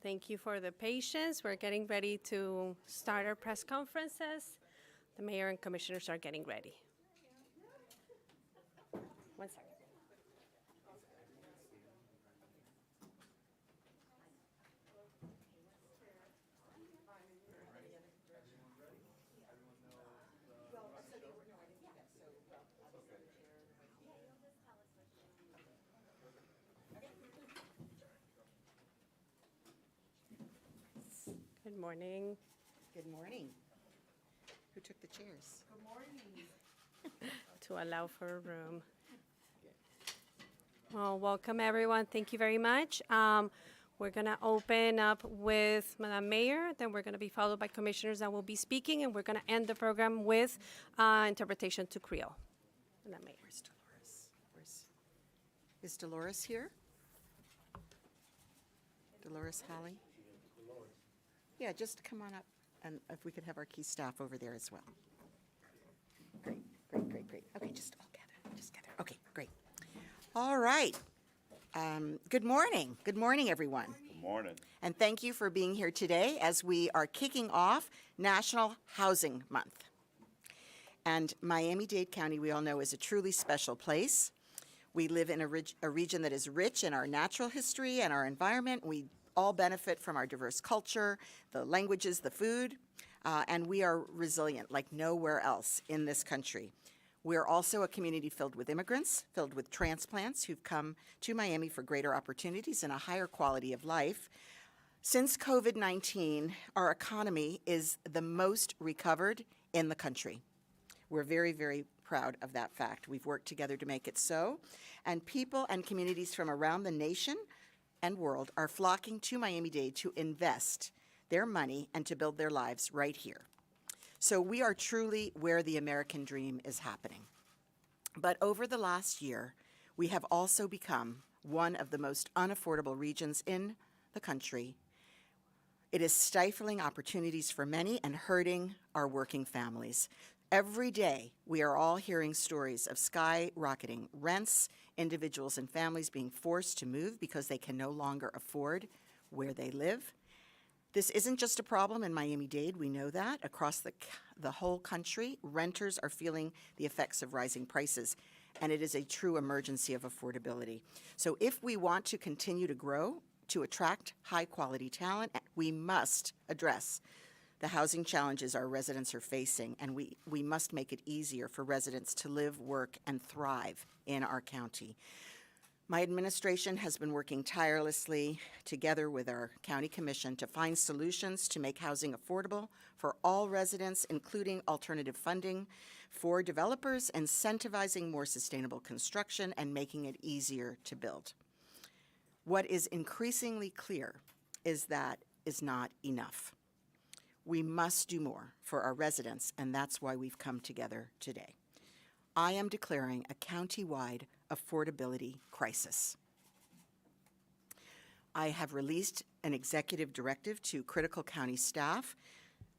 Thank you for the patience. We're getting ready to start our press conferences. The mayor and commissioners are getting ready. One second. Good morning. Good morning. Who took the chairs? Good morning. To allow for room. Well, welcome everyone. Thank you very much. We're going to open up with Madam Mayor, then we're going to be followed by commissioners that will be speaking, and we're going to end the program with interpretation to Creole. Madam Mayor. Where's Dolores? Is Dolores here? Dolores Holly? Yeah, just come on up, and if we could have our key staff over there as well. Great. Okay, just all gather. Okay, great. All right. Good morning, everyone. Good morning. And thank you for being here today as we are kicking off National Housing Month. And Miami-Dade County, we all know, is a truly special place. We live in a region that is rich in our natural history and our environment. We all benefit from our diverse culture, the languages, the food, and we are resilient like nowhere else in this country. We're also a community filled with immigrants, filled with transplants who've come to Miami for greater opportunities and a higher quality of life. Since COVID-19, our economy is the most recovered in the country. We're very, very proud of that fact. We've worked together to make it so. And people and communities from around the nation and world are flocking to Miami-Dade to invest their money and to build their lives right here. So we are truly where the American dream is happening. But over the last year, we have also become one of the most unaffordable regions in the country. It is stifling opportunities for many and hurting our working families. Every day, we are all hearing stories of skyrocketing rents, individuals and families being forced to move because they can no longer afford where they live. This isn't just a problem in Miami-Dade, we know that. Across the whole country, renters are feeling the effects of rising prices, and it is a true emergency of affordability. So if we want to continue to grow, to attract high-quality talent, we must address the housing challenges our residents are facing, and we must make it easier for residents to live, work, and thrive in our county. My administration has been working tirelessly together with our county commission to find solutions to make housing affordable for all residents, including alternative funding for developers, incentivizing more sustainable construction, and making it easier to build. What is increasingly clear is that is not enough. We must do more for our residents, and that's why we've come together today. I am declaring a county-wide affordability crisis. I have released an executive directive to critical county staff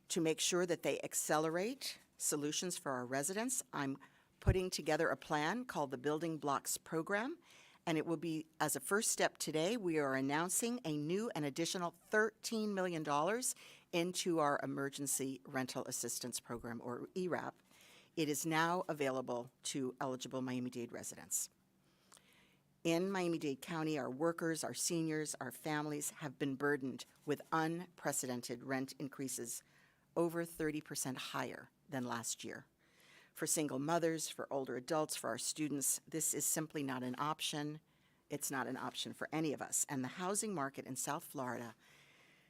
to make sure that they accelerate solutions for our residents. I'm putting together a plan called the Building Blocks Program, and it will be, as a first step today, we are announcing a new and additional $13 million into our Emergency Rental Assistance Program, or ERAP. It is now available to eligible Miami-Dade residents. In Miami-Dade County, our workers, our seniors, our families have been burdened with unprecedented rent increases over 30% higher than last year. For single mothers, for older adults, for our students, this is simply not an option. It's not an option for any of us. And the housing market in South Florida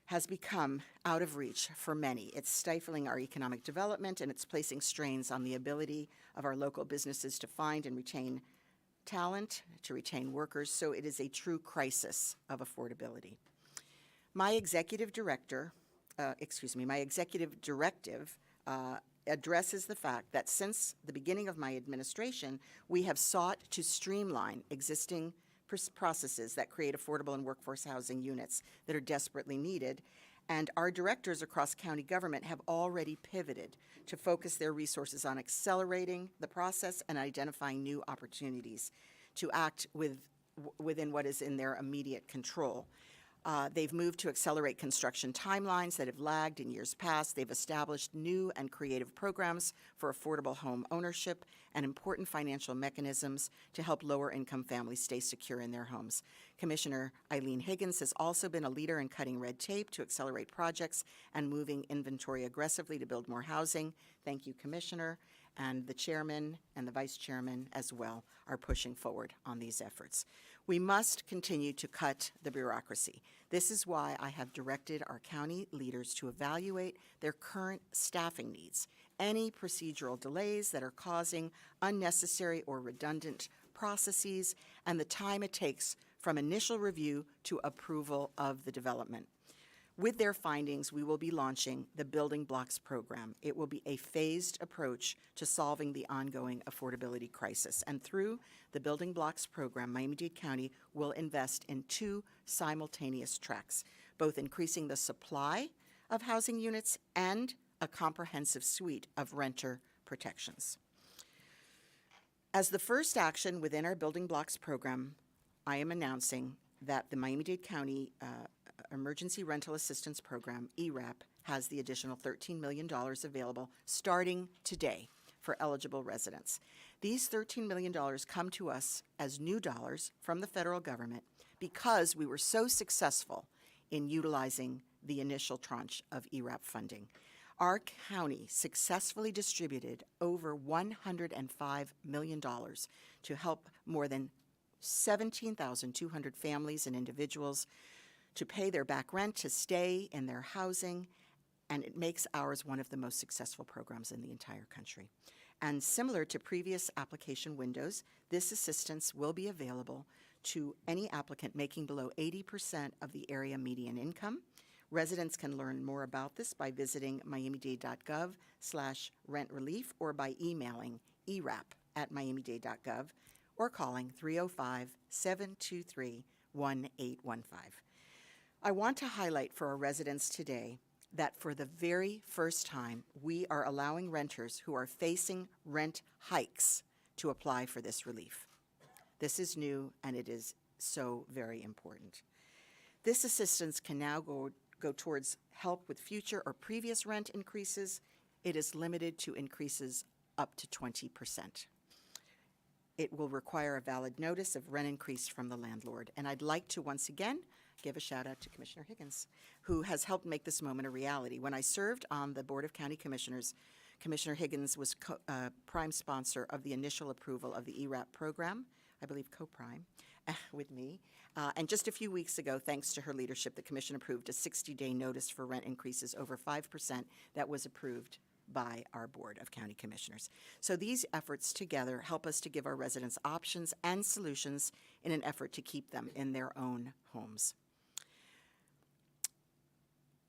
has become out of reach for many. It's stifling our economic development, and it's placing strains on the ability of our local businesses to find and retain talent, to retain workers, so it is a true crisis of affordability. My executive directive addresses the fact that since the beginning of my administration, we have sought to streamline existing processes that create affordable and workforce housing units that are desperately needed. And our directors across county government have already pivoted to focus their resources on accelerating the process and identifying new opportunities to act within what is in their immediate control. They've moved to accelerate construction timelines that have lagged in years past. They've established new and creative programs for affordable home ownership and important financial mechanisms to help lower-income families stay secure in their homes. Commissioner Eileen Higgins has also been a leader in cutting red tape to accelerate projects and moving inventory aggressively to build more housing. Thank you, Commissioner. And the chairman and the vice chairman as well are pushing forward on these efforts. We must continue to cut the bureaucracy. This is why I have directed our county leaders to evaluate their current staffing needs, any procedural delays that are causing unnecessary or redundant processes, and the time it takes from initial review to approval of the development. With their findings, we will be launching the Building Blocks program. It will be a phased approach to solving the ongoing affordability crisis. And through the Building Blocks program, Miami-Dade County will invest in 2 simultaneous tracks, both increasing the supply of housing units and a comprehensive suite of renter protections. As the first action within our Building Blocks program, I am announcing that the Miami-Dade County Emergency Rental Assistance Program, ERAP, has the additional $13 million available starting today for eligible residents. These $13 million come to us as new dollars from the federal government because we were so successful in utilizing the initial tranche of ERAP funding. Our county successfully distributed over $105 million to help more than 17,200 families and individuals to pay their back rent, to stay in their housing, and it makes ours one of the most successful programs in the entire country. And similar to previous application windows, this assistance will be available to any applicant making below 80% of the area median income. Residents can learn more about this by visiting miamidade.gov/rent relief or by emailing erap@miamidade.gov or calling 305-723-1815. I want to highlight for our residents today that for the very first time, we are allowing renters who are facing rent hikes to apply for this relief. This is new, and it is so very important. This assistance can now go towards help with future or previous rent increases. It is limited to increases up to 20%. It will require a valid notice of rent increase from the landlord. And I'd like to once again give a shout out to Commissioner Higgins, who has helped make this moment a reality. When I served on the Board of County Commissioners, Commissioner Higgins was prime sponsor of the initial approval of the ERAP program, I believe co-prime, with me. And just a few weeks ago, thanks to her leadership, the Commission approved a 60-day notice for rent increases over 5% that was approved by our Board of County Commissioners. So these efforts together help us to give our residents options and solutions in an effort to keep them in their own homes.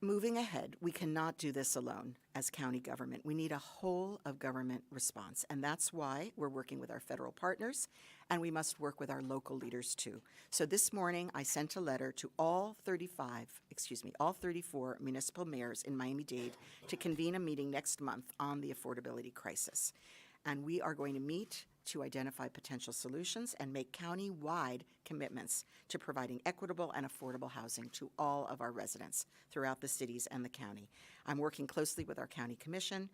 Moving ahead, we cannot do this alone as county government. We need a whole of government response, and that's why we're working with our federal partners, and we must work with our local leaders too. So this morning, I sent a letter to all 34 municipal mayors in Miami-Dade to convene a meeting next month on the affordability crisis. And we are going to meet to identify potential solutions and make county-wide commitments to providing equitable and affordable housing to all of our residents throughout the cities and the county. I'm working closely with our county commission,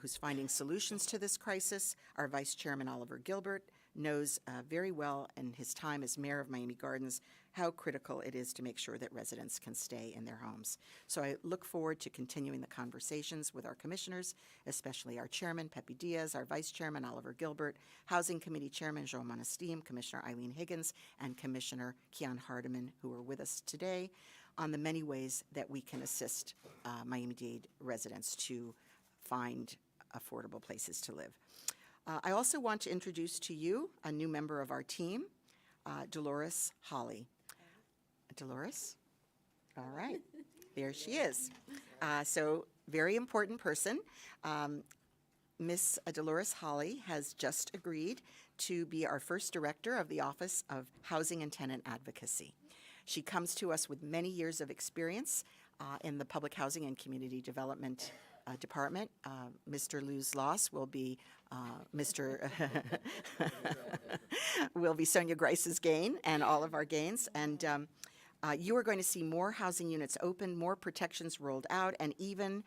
who's finding solutions to this crisis. Our Vice Chairman, Oliver Gilbert, knows very well in his time as mayor of Miami Gardens how critical it is to make sure that residents can stay in their homes. So I look forward to continuing the conversations with our commissioners, especially our chairman, Pepe Diaz, our vice chairman, Oliver Gilbert, Housing Committee Chairman, Joe Monesteam, Commissioner Eileen Higgins, and Commissioner Keon Hardiman, who are with us today, on the many ways that we can assist Miami-Dade residents to find affordable places to live. I also want to introduce to you a new member of our team, Dolores Holly. Dolores? All right. There she is. So very important person. Miss Dolores Holly has just agreed to be our first director of the Office of Housing and Tenant Advocacy. She comes to us with many years of experience in the Public Housing and Community Development Department. Mr. Lou's loss will be will be Sonia Grice's gain and all of our gains. And You are going to see more housing units open, more protections rolled out, and even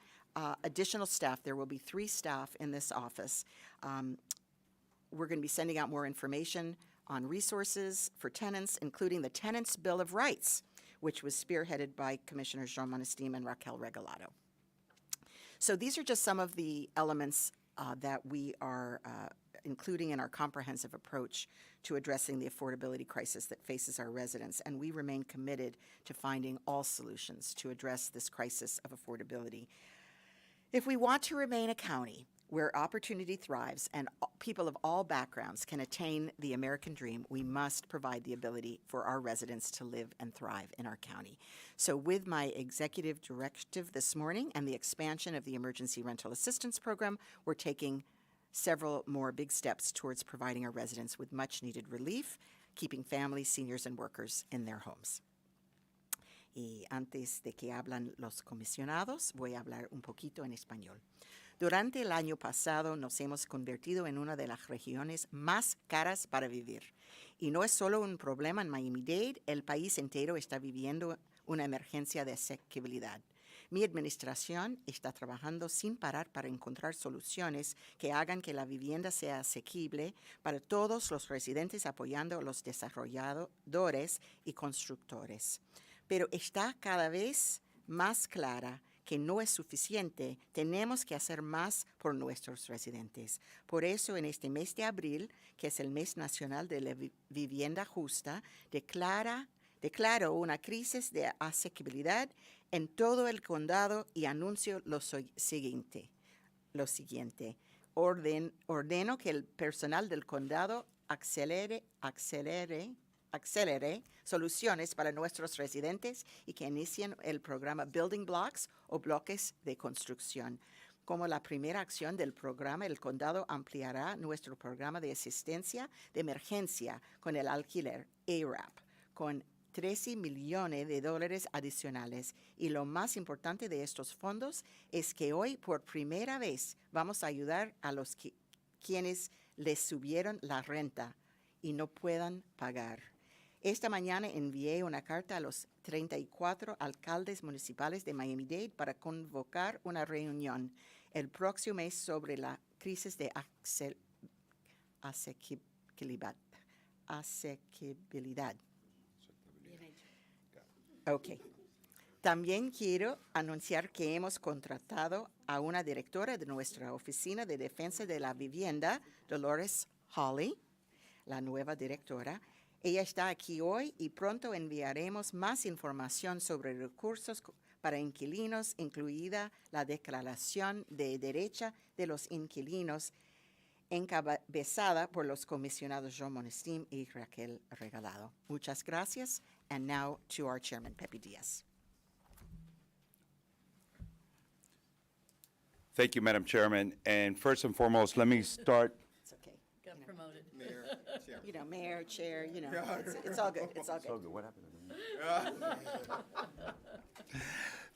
additional staff. There will be 3 staff in this office. We're going to be sending out more information on resources for tenants, including the Tenants' Bill of Rights, which was spearheaded by Commissioners Jean Monestim and Raquel Regalado. So these are just some of the elements that we are including in our comprehensive approach to addressing the affordability crisis that faces our residents, and we remain committed to finding all solutions to address this crisis of affordability. If we want to remain a county where opportunity thrives and people of all backgrounds can attain the American dream, we must provide the ability for our residents to live and thrive in our county. So with my executive directive this morning and the expansion of the Emergency Rental Assistance Program, we're taking several more big steps towards providing our residents with much-needed relief, keeping families, seniors, and workers in their homes. Y antes de que hablan los comisionados, voy a hablar un poquito en español. Durante el año pasado nos hemos convertido en una de las regiones más caras para vivir. Y no es solo un problema en Miami-Dade, el país entero está viviendo una emergencia de asequibilidad. Mi administración está trabajando sin parar para encontrar soluciones que hagan que la vivienda sea asequible para todos los residentes, apoyando a los desarrolladores y constructores. Pero está cada vez más clara que no es suficiente. Tenemos que hacer más por nuestros residentes. Por eso, en este mes de abril, que es el mes nacional de la vivienda justa, declaro una crisis de asequibilidad en todo el condado y anuncio lo siguiente. Ordeno que el personal del condado acelere soluciones para nuestros residentes y que inicien el programa Building Blocks o bloques de construcción. Como la primera acción del programa, el condado ampliará nuestro programa de asistencia de emergencia con el alquiler ARAP, con $13 millones adicionales. Y lo más importante de estos fondos es que hoy, por primera vez, vamos a ayudar a los quienes les subieron la renta y no puedan pagar. Esta mañana envié una carta a los 34 alcaldes municipales de Miami-Dade para convocar una reunión el próximo mes sobre la crisis de asequibilidad. Ok. También quiero anunciar que hemos contratado a una directora de nuestra Oficina de Defensa de la Vivienda, Dolores Hawley, la nueva directora. Ella está aquí hoy y pronto enviaremos más información sobre recursos para inquilinos, incluida la Declaración de Derecho de los Inquilinos, encabezada por los comisionados Jean Monestim y Raquel Regalado. Muchas gracias. And now to our chairman, Pepe Diaz. Thank you, Madam Chairman. And first and foremost, let me start. It's okay. Got promoted. Mayor, Chair. You know, mayor, chair, you know, it's all good. It's all good. What happened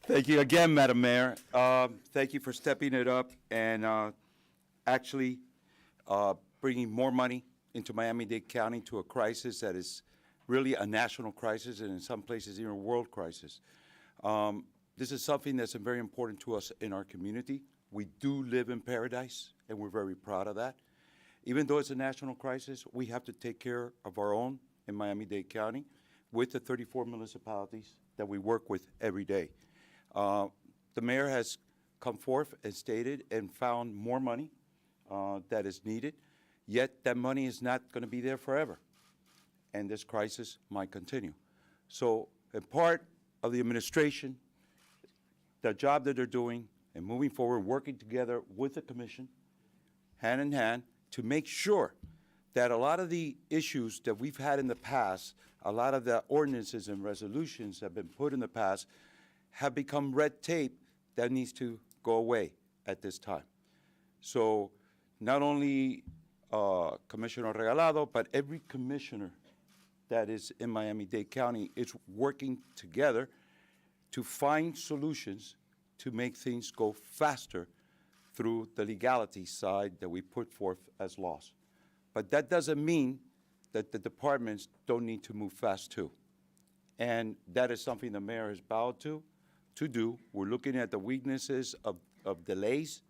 Thank you again, Madam Mayor. Thank you for stepping it up and actually bringing more money into Miami-Dade County to a crisis that is really a national crisis and in some places even a world crisis. This is something that's very important to us in our community. We do live in paradise, and we're very proud of that. Even though it's a national crisis, we have to take care of our own in Miami-Dade County with the 34 municipalities that we work with every day. The mayor has come forth and stated and found more money that is needed, yet that money is not going to be there forever, and this crisis might continue. So a part of the administration, the job that they're doing and moving forward, working together with the commission, hand in hand, to make sure that a lot of the issues that we've had in the past, a lot of the ordinances and resolutions that have been put in the past have become red tape that needs to go away at this time. So not only Commissioner Regalado, but every commissioner that is in Miami-Dade County is working together to find solutions to make things go faster through the legality side that we put forth as laws. But that doesn't mean that the departments don't need to move fast too. and that is something the mayor has vowed to do. We're looking at the weaknesses of delays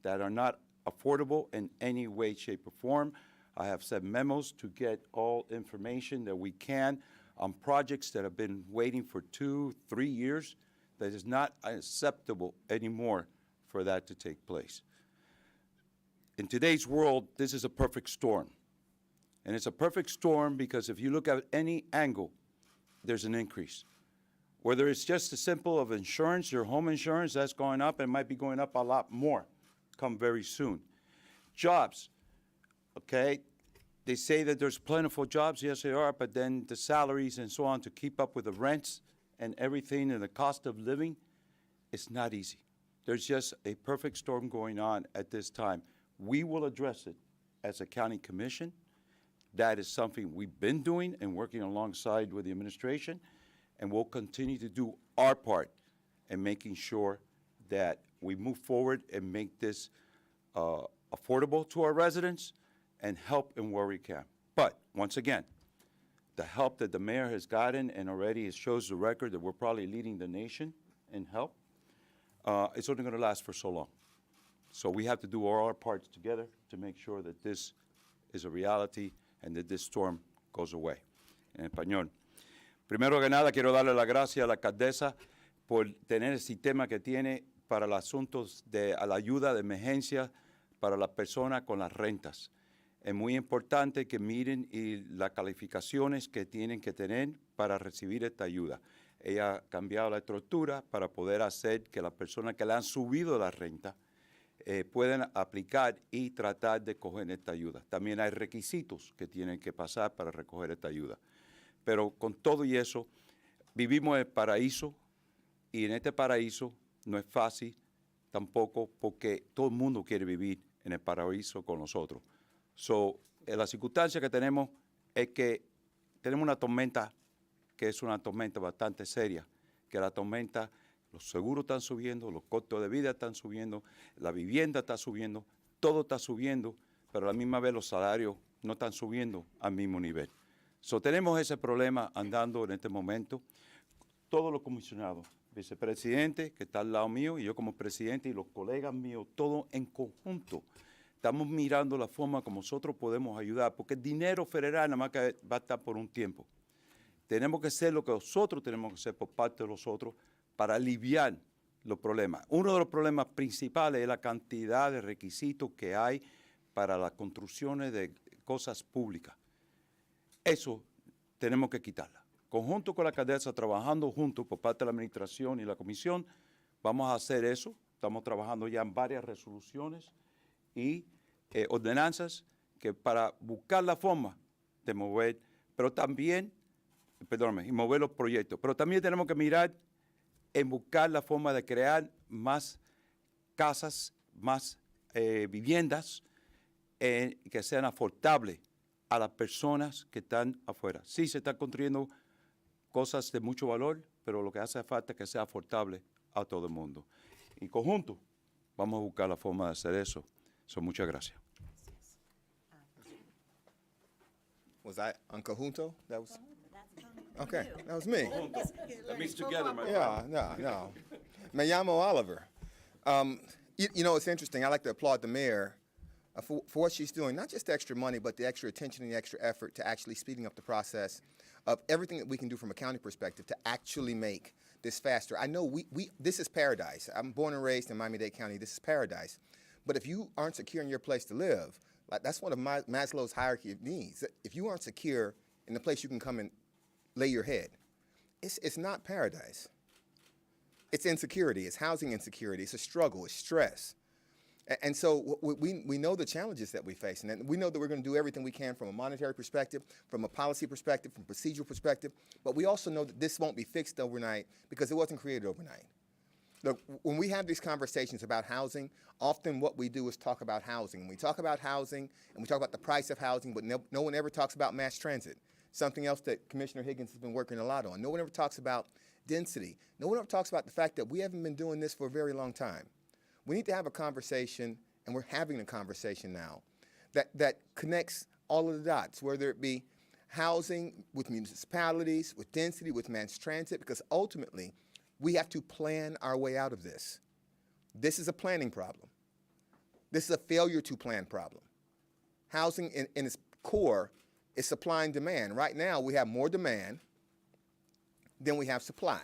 that are not affordable in any way, shape, or form. I have sent memos to get all information that we can on projects that have been waiting for 2, 3 years. That is not acceptable anymore for that to take place. In today's world, this is a perfect storm. And it's a perfect storm because if you look at any angle, there's an increase. Whether it's just as simple of insurance, your home insurance, that's going up, and might be going up a lot more come very soon. Jobs, okay? They say that there's plentiful jobs, yes there are, but then the salaries and so on to keep up with the rents and everything and the cost of living, it's not easy. There's just a perfect storm going on at this time. We will address it as a county commission. That is something we've been doing and working alongside with the administration, and we'll continue to do our part in making sure that we move forward and make this affordable to our residents and help in where we can. But once again, the help that the mayor has gotten, and already it shows the record that we're probably leading the nation in help, it's only going to last for so long. So we have to do all our parts together to make sure that this is a reality and that this storm goes away. En español. Primero que nada, quiero darle las gracias a la alcaldesa por tener el sistema que tiene para los asuntos de a la ayuda de emergencia para las personas con las rentas. Es muy importante que miren las calificaciones que tienen que tener para recibir esta ayuda. Ella ha cambiado la estructura para poder hacer que las personas que le han subido la renta pueden aplicar y tratar de coger esta ayuda. También hay requisitos que tienen que pasar para recoger esta ayuda. Pero con todo y eso, vivimos en el paraíso, y en este paraíso no es fácil tampoco porque todo el mundo quiere vivir en el paraíso con nosotros. La circunstancia que tenemos es que tenemos una tormenta que es una tormenta bastante seria, que la tormenta, los seguros están subiendo, los costos de vida están subiendo, la vivienda está subiendo, todo está subiendo, pero a la misma vez los salarios no están subiendo al mismo nivel. Tenemos ese problema andando en este momento. Todos los comisionados, vicepresidente que está al lado mío y yo como presidente y los colegas míos, todos en conjunto, estamos mirando la forma como nosotros podemos ayudar, porque el dinero federal nada más que va a estar por un tiempo. Tenemos que hacer lo que nosotros tenemos que hacer por parte de los otros para aliviar los problemas. Uno de los problemas principales es la cantidad de requisitos que hay para las construcciones de cosas públicas. Eso tenemos que quitarla. Conjunto con la alcaldesa, trabajando juntos por parte de la administración y la comisión, vamos a hacer eso. Estamos trabajando ya en varias resoluciones y ordenanzas que para buscar la forma de mover, pero también, y mover los proyectos. Pero también tenemos que mirar en buscar la forma de crear más casas, más viviendas que sean afortables a las personas que están afuera. Sí, se están construyendo cosas de mucho valor, pero lo que hace falta es que sea afortable a todo el mundo. En conjunto, vamos a buscar la forma de hacer eso. Muchas gracias. Was I on conjunto? That was. Okay, that was me. That means together, my Yeah, no. Me llamo Oliver. You know, it's interesting. I like to applaud the mayor for what she's doing, not just the extra money, but the extra attention and the extra effort to actually speeding up the process of everything that we can do from a county perspective to actually make this faster. I know this is paradise. I'm born and raised in Miami-Dade County. This is paradise. But if you aren't secure in your place to live, like that's one of Maslow's hierarchy of needs. If you aren't secure in the place you can come and lay your head, it's not paradise. It's insecurity. It's housing insecurity. It's a struggle. It's stress. And so we know the challenges that we face, and we know that we're going to do everything we can from a monetary perspective, from a policy perspective, from a procedural perspective, but we also know that this won't be fixed overnight because it wasn't created overnight. Look, when we have these conversations about housing, often what we do is talk about housing. We talk about housing, and we talk about the price of housing, but no one ever talks about mass transit, something else that Commissioner Higgins has been working a lot on. No one ever talks about density. No one ever talks about the fact that we haven't been doing this for a very long time. We need to have a conversation, and we're having a conversation now, that connects all of the dots, whether it be housing, with municipalities, with density, with mass transit, because ultimately we have to plan our way out of this. This is a planning problem. This is a failure to plan problem. Housing in its core is supply and demand. Right now we have more demand than we have supply.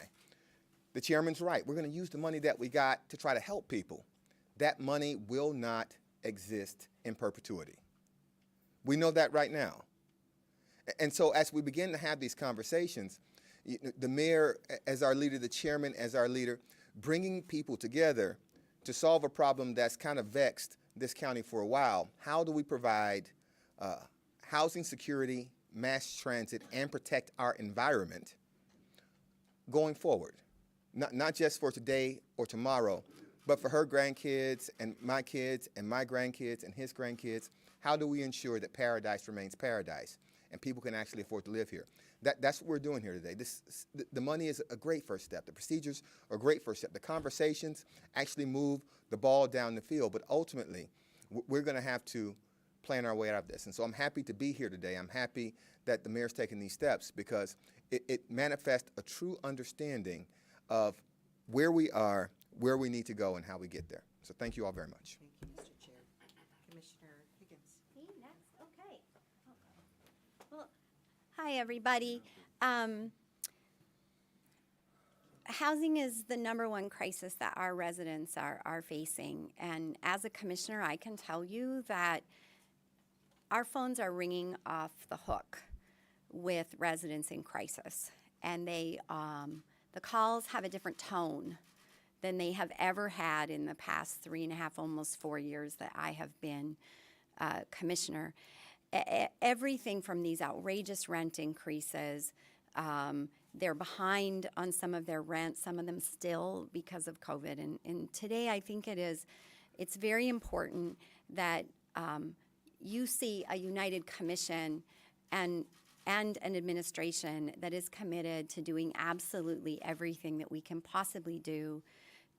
The chairman's right. We're going to use the money that we got to try to help people. That money will not exist in perpetuity. We know that right now. And so as we begin to have these conversations, the mayor as our leader, the chairman as our leader, bringing people together to solve a problem that's kind of vexed this county for a while. How do we provide housing security, mass transit, and protect our environment going forward? Not just for today or tomorrow, but for her grandkids and my grandkids and his grandkids. How do we ensure that paradise remains paradise and people can actually afford to live here? That's what we're doing here today. The money is a great first step. The procedures are a great first step. The conversations actually move the ball down the field, but ultimately we're going to have to plan our way out of this. And so I'm happy to be here today. I'm happy that the mayor's taking these steps because it manifests a true understanding of where we are, where we need to go, and how we get there. So thank you all very much. Thank you, Mr. Chair. Commissioner Higgins. Me next, okay. Well, hi, everybody. Housing is the #1 crisis that our residents are facing. And as a commissioner, I can tell you that our phones are ringing off the hook with residents in crisis. And the calls have a different tone than they have ever had in the past 3.5, almost 4 years that I have been commissioner. Everything from these outrageous rent increases, they're behind on some of their rent, some of them still because of COVID. And today I think it's very important that you see a united commission and an administration that is committed to doing absolutely everything that we can possibly do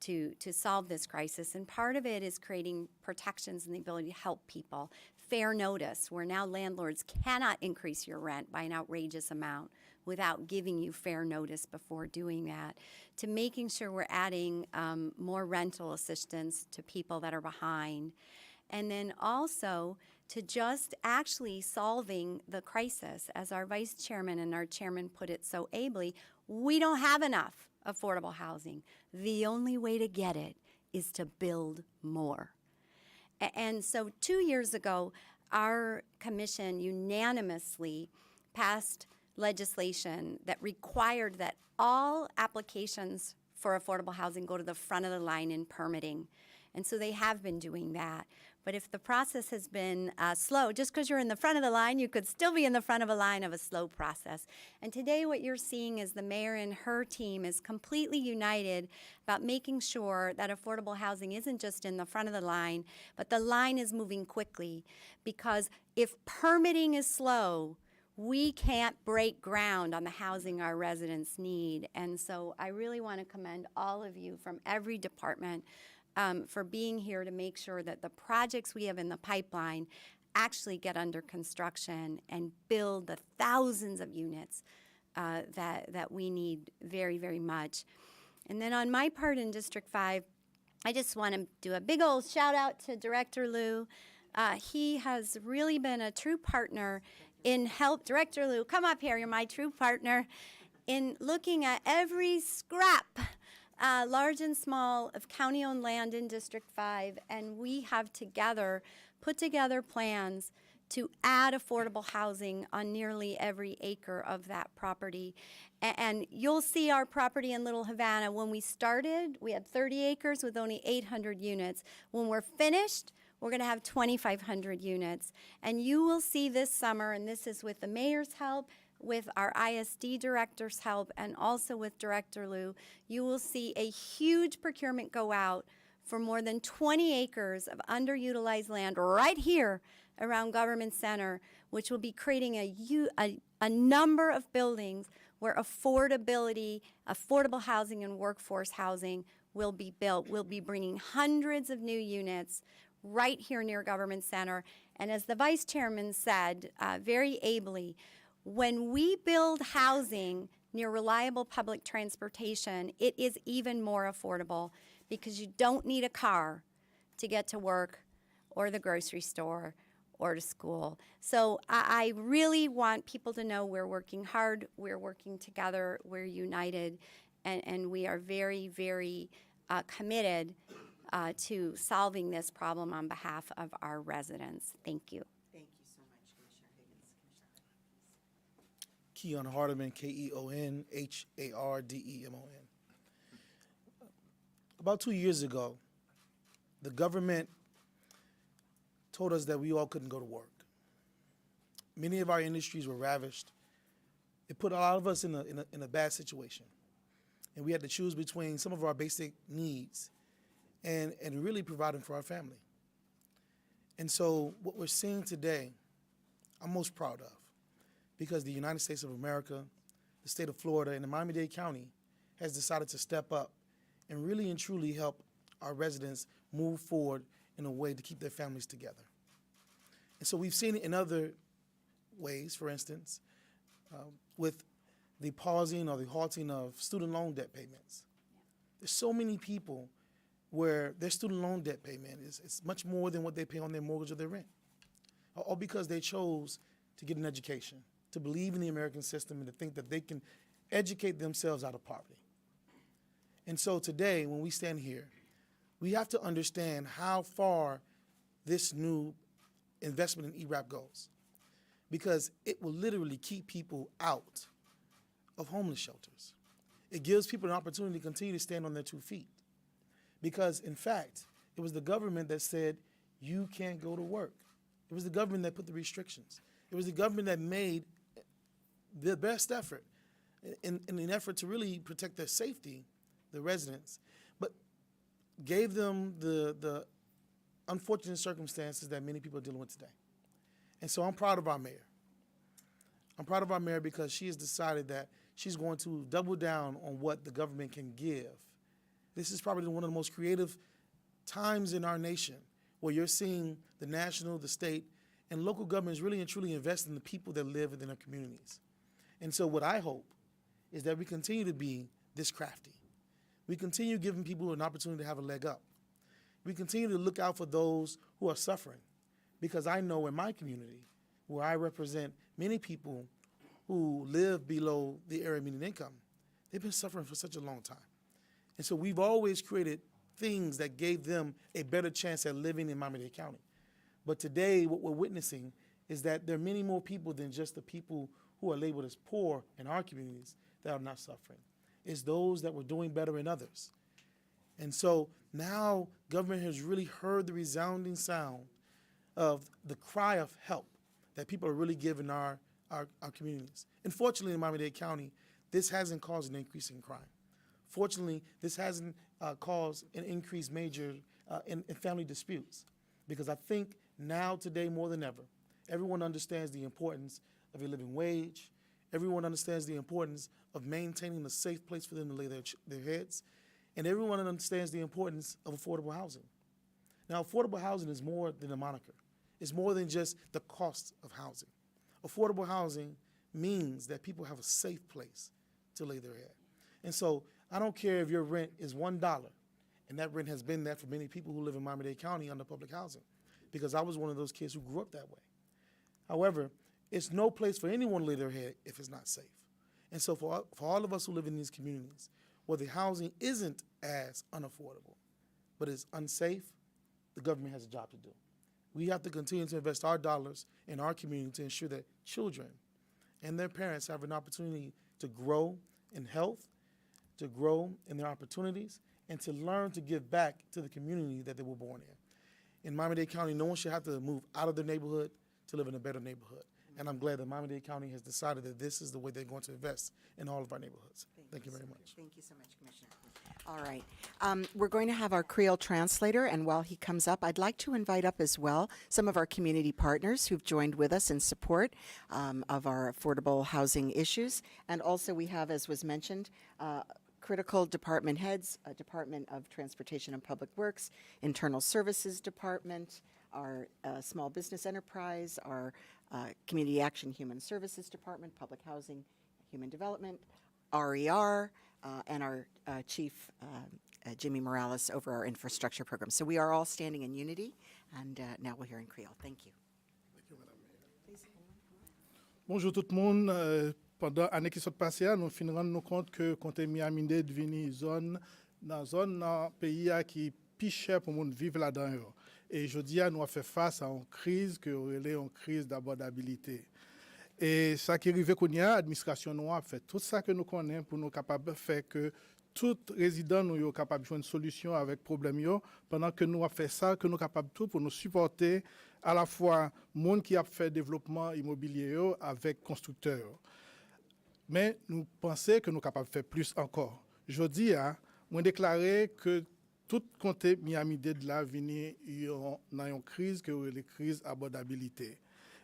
to solve this crisis. And part of it is creating protections and the ability to help people. Fair notice, where now landlords cannot increase your rent by an outrageous amount without giving you fair notice before doing that, to making sure we're adding more rental assistance to people that are behind. And then also to just actually solving the crisis. As our vice chairman and our chairman put it so ably, we don't have enough affordable housing. The only way to get it is to build more. And so 2 years ago, our commission unanimously passed legislation that required that all applications for affordable housing go to the front of the line in permitting. And so they have been doing that. But if the process has been slow, just because you're in the front of the line, you could still be in the front of a line of a slow process. And today what you're seeing is the mayor and her team is completely united about making sure that affordable housing isn't just in the front of the line, but the line is moving quickly. Because if permitting is slow, we can't break ground on the housing our residents need. And so I really want to commend all of you from every department for being here to make sure that the projects we have in the pipeline actually get under construction and build the thousands of units that we need very, very much. And then on my part in District 5, I just want to do a big old shout out to Director Liu. He has really been a true partner in help. Director Liu, come up here, you're my true partner in looking at every scrap large and small, of county-owned land in District 5, and we have together put together plans to add affordable housing on nearly every acre of that property. And you'll see our property in Little Havana. When we started, we had 30 acres with only 800 units. When we're finished, we're going to have 2,500 units. And you will see this summer, and this is with the mayor's help, with our ISD director's help, and also with Director Liu, you will see a huge procurement go out for more than 20 acres of underutilized land right here around Government Center, which will be creating a number of buildings where affordable housing and workforce housing will be built. We'll be bringing hundreds of new units right here near Government Center. And as the vice chairman said very ably, When we build housing near reliable public transportation, it is even more affordable because you don't need a car to get to work or the grocery store or to school. So I really want people to know we're working hard, we're working together, we're united, and we are very, very committed to solving this problem on behalf of our residents. Thank you. Thank you so much, Commissioner Higgins. Keon Hardeman, Keonhardemon. About 2 years ago, the government told us that we all couldn't go to work. Many of our industries were ravished. It put a lot of us in a bad situation. And we had to choose between some of our basic needs and really providing for our family. And so what we're seeing today, I'm most proud of, because the United States of America, the state of Florida, and the Miami-Dade County has decided to step up and really and truly help our residents move forward in a way to keep their families together. And so we've seen it in other ways, for instance, with the pausing or the halting of student loan debt payments. There's so many people where their student loan debt payment is much more than what they pay on their mortgage or their rent, all because they chose to get an education, to believe in the American system, and to think that they can educate themselves out of poverty. And so today, when we stand here, we have to understand how far this new investment in ERAP goes, because it will literally keep people out of homeless shelters. It gives people an opportunity to continue to stand on their 2 feet, because, in fact, it was the government that said, you can't go to work. It was the government that put the restrictions. It was the government that made the best effort in an effort to really protect their safety, the residents, but gave them the unfortunate circumstances that many people are dealing with today. And so I'm proud of our mayor. I'm proud of our mayor because she has decided that she's going to double down on what the government can give. This is probably one of the most creative times in our nation where you're seeing the national, the state, and local governments really and truly invest in the people that live within our communities. And so what I hope is that we continue to be this crafty. We continue giving people an opportunity to have a leg up. We continue to look out for those who are suffering, because I know in my community, where I represent many people who live below the area median income, they've been suffering for such a long time. And so we've always created things that gave them a better chance at living in Miami-Dade County. But today, what we're witnessing is that there are many more people than just the people who are labeled as poor in our communities that are not suffering. It's those that were doing better in others. And so now government has really heard the resounding sound of the cry of help that people are really giving our communities. Unfortunately, in Miami-Dade County, this hasn't caused an increase in crime. Fortunately, this hasn't caused an increase major in family disputes, because I think now, today, more than ever, everyone understands the importance of a living wage. Everyone understands the importance of maintaining a safe place for them to lay their heads. And everyone understands the importance of affordable housing. Now, affordable housing is more than a moniker. It's more than just the cost of housing. Affordable housing means that people have a safe place to lay their head. And so I don't care if your rent is $1, and that rent has been that for many people who live in Miami-Dade County under public housing, because I was one of those kids who grew up that way. However, it's no place for anyone to lay their head if it's not safe. And so for all of us who live in these communities, where the housing isn't as unaffordable, but is unsafe, the government has a job to do. We have to continue to invest our dollars in our community to ensure that children and their parents have an opportunity to grow in health, to grow in their opportunities, and to learn to give back to the community that they were born in. In Miami-Dade County, no one should have to move out of their neighborhood to live in a better neighborhood. And I'm glad that Miami-Dade County has decided that this is the way they're going to invest in all of our neighborhoods. Thank you very much. Thank you so much, Commissioner. All right. We're going to have our Creole translator, and while he comes up, I'd like to invite up as well some of our community partners who've joined with us in support of our affordable housing issues. And also we have, as was mentioned, critical department heads, Department of Transportation and Public Works, Internal Services Department, our Small Business Enterprise, our Community Action Human Services Department, Public Housing, Human Development, RER, and our Chief Jimmy Morales over our infrastructure program. So we are all standing in unity, and now we'll hear in Creole. Thank you. Bonjour tout le monde. Pendant l'année qui s'est passée, nous finissons rendre nous compte que comté Miami-Dade devenu zone dans pays qui est plus cher pour monde vivre là-dedans. Et je dis nous avons fait face à une crise que relève une crise d'abordabilité. Et ça qui arrive qu'on y a, l'administration nous a fait tout ça que nous connaissons pour nous capables de faire que tout résident nous est capable de jouer une solution avec problème yo, pendant que nous avons fait ça que nous capables tout pour nous supporter à la fois monde qui a fait développement immobilier yo avec constructeurs. Mais nous pensons que nous sommes capables de faire plus encore. Je dis, moi déclaré que tout comté Miami-Dade là venu dans une crise que les crises abordabilité.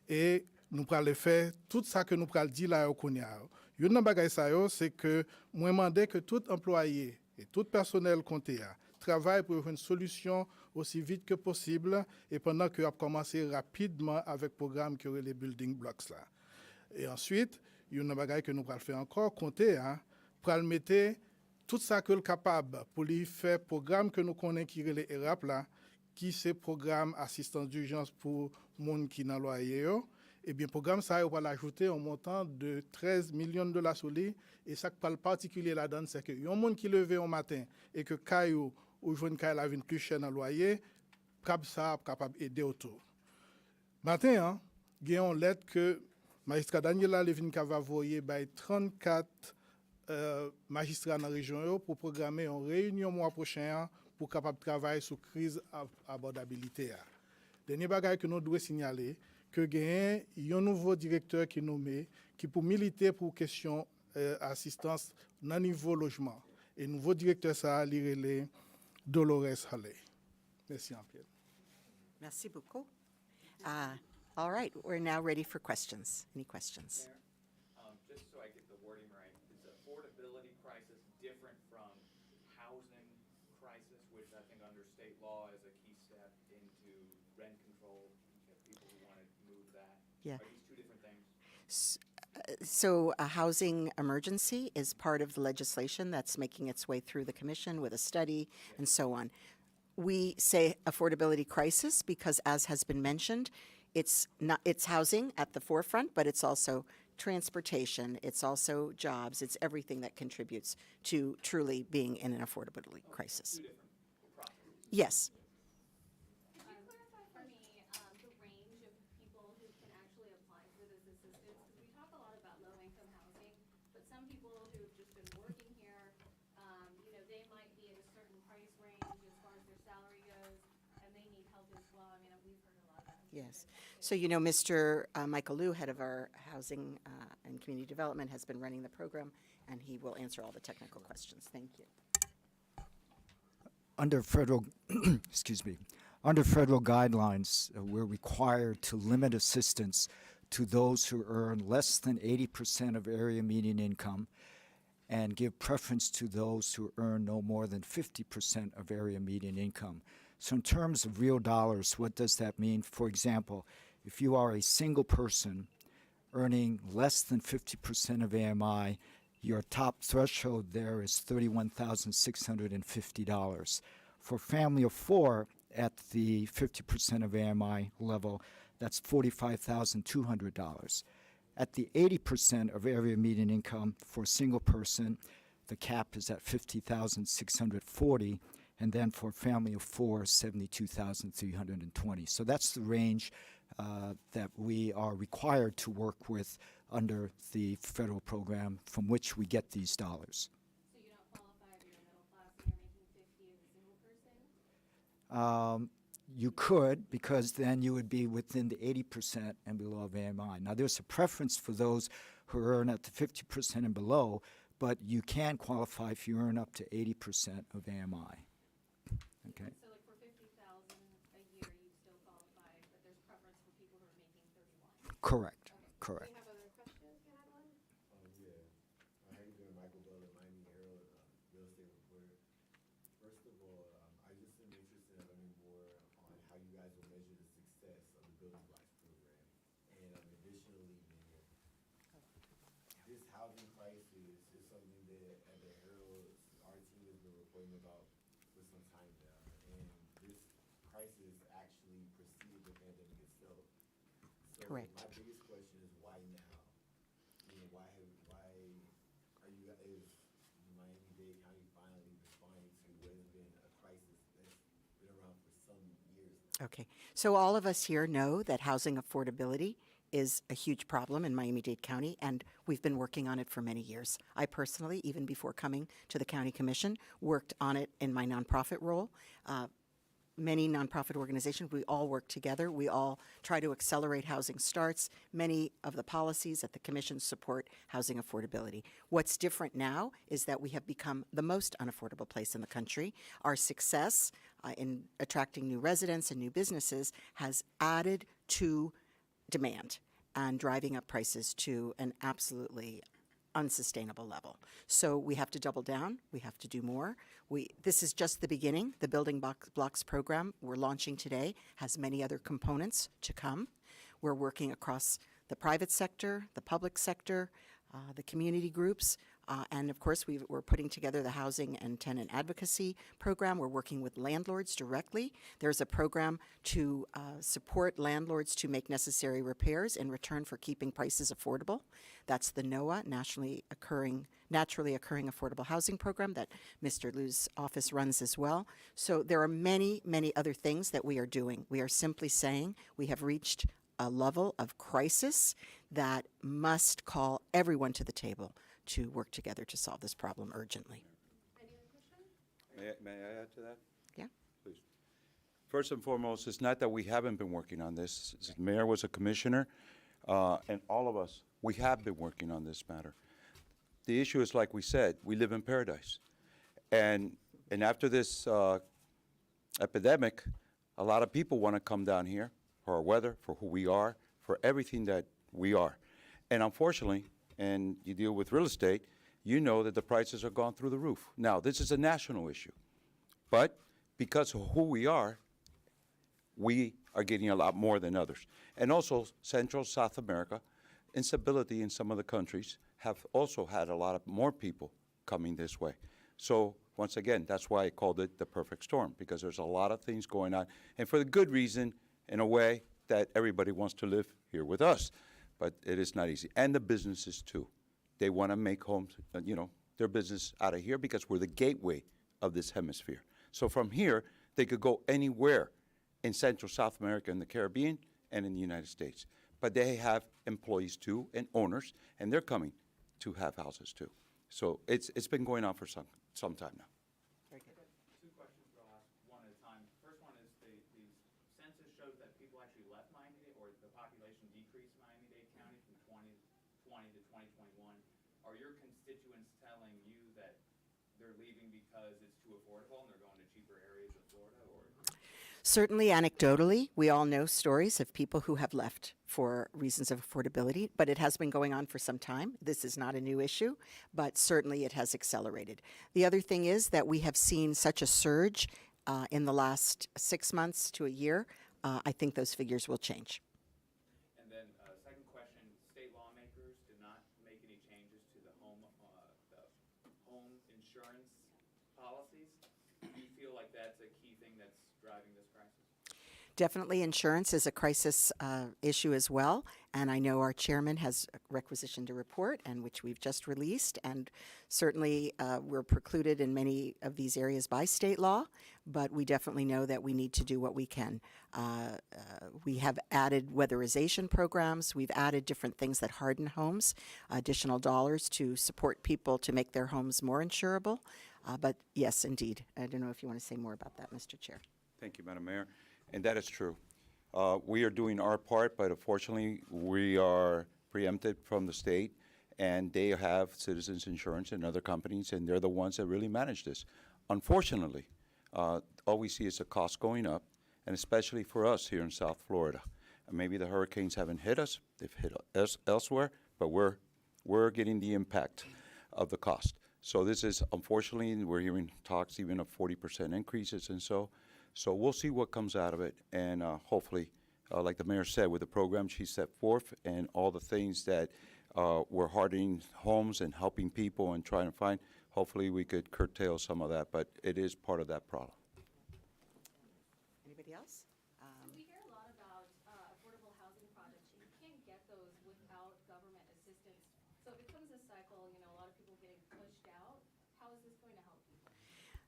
Et nous allons faire tout ça que nous allons dire là au Kounia. Une bagay ça c'est que moi demandé que tout employé et tout personnel comté travaille pour une solution aussi vite que possible et pendant que a commencé rapidement avec le programme qui est les building blocks là. Et ensuite, il y a une bagaille que nous allons faire encore, compter, pour mettre tout ça que nous sommes capables pour lui faire programme que nous connaissons qui est les ERAP là, qui c'est programme assistance d'urgence pour les gens qui sont dans le loyer. Et bien, le programme, ça, on va l'ajouter un montant de 13 millions de dollars sur lui. Et ça qui parle particulier là-dedans, c'est que y a un monde qui levé au matin et que Caillou ou jeune Caillou la vie plus cher dans le loyer, ça capable d'aider autour. Matin, il y a une lettre que magistrat Daniella Levine Cava voyé by 34 magistrats dans la région pour programmer une réunion mois prochain pour capable travailler sur crise abordabilité. Dernier bagage que nous devons signaler que gagne un nouveau directeur qui est nommé qui pour militer pour question assistance dans niveau logement et nouveau directeur ça les Dolores Halley. Merci en Pierre. Merci beaucoup. All right, we're now ready for questions. Any questions? Just so I get the wording right, is affordability crisis different from housing crisis, which I think under state law is a key step into rent control, people who want to move that? Yeah. Are these two different things? So a housing emergency is part of the legislation that's making its way through the commission with a study and so on. We say affordability crisis because, as has been mentioned, it's housing at the forefront, but it's also transportation, it's also jobs, it's everything that contributes to truly being in an affordability crisis. Yes. Could you clarify for me the range of people who can actually apply for this assistance? Because we talk a lot about low-income housing, but some people who've just been working here, they might be at a certain price range as far as their salary goes, and they need help as well. I mean, we've heard a lot about it. Yes. So, Mr. Michael Liu, head of our Housing and Community Development, has been running the program, and he will answer all the technical questions. Thank you. Under federal, under federal guidelines, we're required to limit assistance to those who earn less than 80% of area median income and give preference to those who earn no more than 50% of area median income. So in terms of real dollars, what does that mean? For example, if you are a single person earning less than 50% of AMI, your top threshold there is $31,650. For family of four at the 50% of AMI level, that's $45,200. At the 80% of area median income for a single person, the cap is at $50,640, and then for a family of four, $72,320. So that's the range that we are required to work with under the federal program from which we get these dollars. So you don't qualify if you're middle class and you're making 50 as a single person? You could, because then you would be within the 80% and below of AMI. Now, there's a preference for those who earn up to 50% and below, but you can qualify if you earn up to 80% of AMI. Okay. So like for 50,000 a year, you still qualify, but there's preference for people who are making 31. Correct. Okay. Correct. Do we have other questions? You had one? How you doing, Michael Butler, Miami Herald, real estate reporter. First of all, I just am interested in learning more on how you guys will measure the this housing crisis is something that at the Herald, our team has been reporting about for some time now. And this crisis actually preceded the pandemic itself. So Correct. my biggest question is why now? You know, why are you, is Miami-Dade County finally responding to what has been a crisis that's been around for some years now? Okay, so all of us here know that housing affordability is a huge problem in Miami-Dade County, and we've been working on it for many years. I personally, even before coming to the County Commission, worked on it in my nonprofit role. Many nonprofit organizations, we all work together. We all try to accelerate housing starts. Many of the policies at the Commission support housing affordability. What's different now is that we have become the most unaffordable place in the country. Our success in attracting new residents and new businesses has added to demand and driving up prices to an absolutely unsustainable level. So we have to double down. We have to do more. This is just the beginning. The Building Blocks program we're launching today has many other components to come. We're working across the private sector, the public sector, the community groups, and of course we're putting together the housing and tenant advocacy program. We're working with landlords directly. There's a program to support landlords to make necessary repairs in return for keeping prices affordable. That's the NOAA, Naturally Occurring Affordable Housing Program, that Mr. Liu's office runs as well. So there are many, many other things that we are doing. We are simply saying we have reached a level of crisis that must call everyone to the table to work together to solve this problem urgently. May I add to that? Yeah. Please. First and foremost, it's not that we haven't been working on this. The mayor was a commissioner, and all of us, we have been working on this matter. The issue is, like we said, we live in paradise. And after this epidemic, a lot of people want to come down here for our weather, for who we are, for everything that we are. And unfortunately, and you deal with real estate, you know that the prices are gone through the roof. Now, this is a national issue. But because of who we are getting a lot more than others. And also, Central South America, instability in some of the countries have also had a lot of more people coming this way. So, once again, that's why I called it the perfect storm, because there's a lot of things going on, and for the good reason, in a way that everybody wants to live here with us. But it is not easy. And the businesses, too. They want to make homes, their business out of here because we're the gateway of this hemisphere. So from here, they could go anywhere in Central South America and the Caribbean and in the United States. But they have employees, too, and owners, and they're coming to have houses, too. So it's been going on for some time now. Very good. Two questions, but I'll ask one at a time. First one is the census shows that people actually left Miami-Dade, or the population decreased in Miami-Dade County from 2020 to 2021. Are your constituents telling you that they're leaving because it's too affordable and they're going to cheaper areas of Florida, or? Certainly, anecdotally, we all know stories of people who have left for reasons of affordability, but it has been going on for some time. This is not a new issue, but certainly it has accelerated. The other thing is that we have seen such a surge in the last 6 months to a year. I think those figures will change. And then, second question, state lawmakers did not make any changes to the home insurance policies. Do you feel like that's a key thing that's driving this crisis? Definitely insurance is a crisis issue as well, and I know our chairman has requisitioned a report, and which we've just released, and certainly we're precluded in many of these areas by state law, but we definitely know that we need to do what we can. We have added weatherization programs, we've added different things that harden homes, additional dollars to support people to make their homes more insurable, but yes, indeed. I don't know if you want to say more about that, Mr. Chair. Thank you, Madam Mayor. And that is true. We are doing our part, but unfortunately, we are preempted from the state, and they have Citizens Insurance and other companies, and they're the ones that really manage this. Unfortunately, all we see is the cost going up, and especially for us here in South Florida. And maybe the hurricanes haven't hit us; they've hit us elsewhere, but we're getting the impact of the cost. So this is, unfortunately, we're hearing talks even of 40% increases, and so we'll see what comes out of it, and hopefully, like the mayor said, with the program she set forth and all the things that we're hardening homes and helping people and trying to find, hopefully we could curtail some of that, but it is part of that problem. Anybody else? We hear a lot about affordable housing projects. You can't get those without government assistance. So it becomes a cycle, you know, a lot of people getting pushed out. How is this going to help people?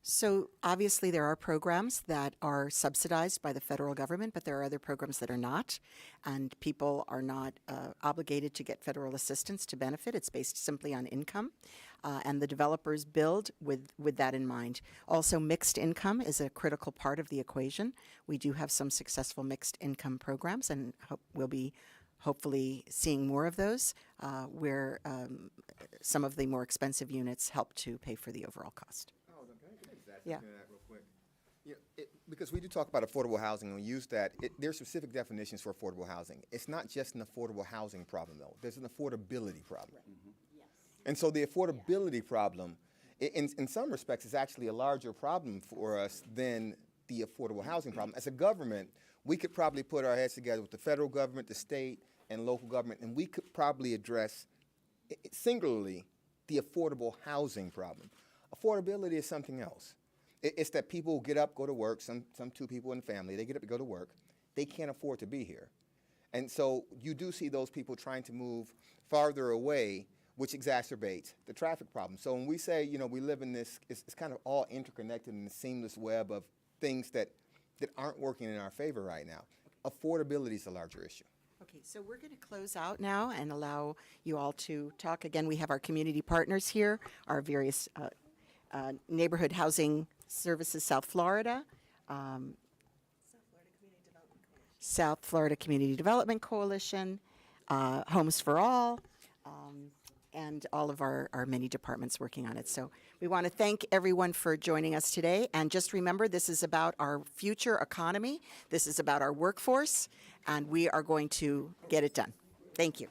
So obviously there are programs that are subsidized by the federal government, but there are other programs that are not, and people are not obligated to get federal assistance to benefit. It's based simply on income, and the developers build with that in mind. Also, mixed income is a critical part of the equation. We do have some successful mixed income programs, and we'll be hopefully seeing more of those, where some of the more expensive units help to pay for the overall cost. Yeah. That real quick. Because we do talk about affordable housing, and we use that. There are specific definitions for affordable housing. It's not just an affordable housing problem, though. There's an affordability problem. And so the affordability problem, in some respects, is actually a larger problem for us than the affordable housing problem. As a government, we could probably put our heads together with the federal government, the state, and local government, and we could probably address singularly the affordable housing problem. Affordability is something else. It's that people get up, go to work, some two people in the family, they get up to go to work. They can't afford to be here. And so you do see those people trying to move farther away, which exacerbates the traffic problem. So when we say, you know, we live in this, it's kind of all interconnected in a seamless web of things that aren't working in our favor right now. Affordability is a larger issue. Okay, so we're going to close out now and allow you all to talk. Again, we have our community partners here, our various neighborhood housing services, South Florida Community Development Coalition, Homes for All, and all of our many departments working on it. So we want to thank everyone for joining us today. And just remember, this is about our future economy. This is about our workforce, and we are going to get it done. Thank you.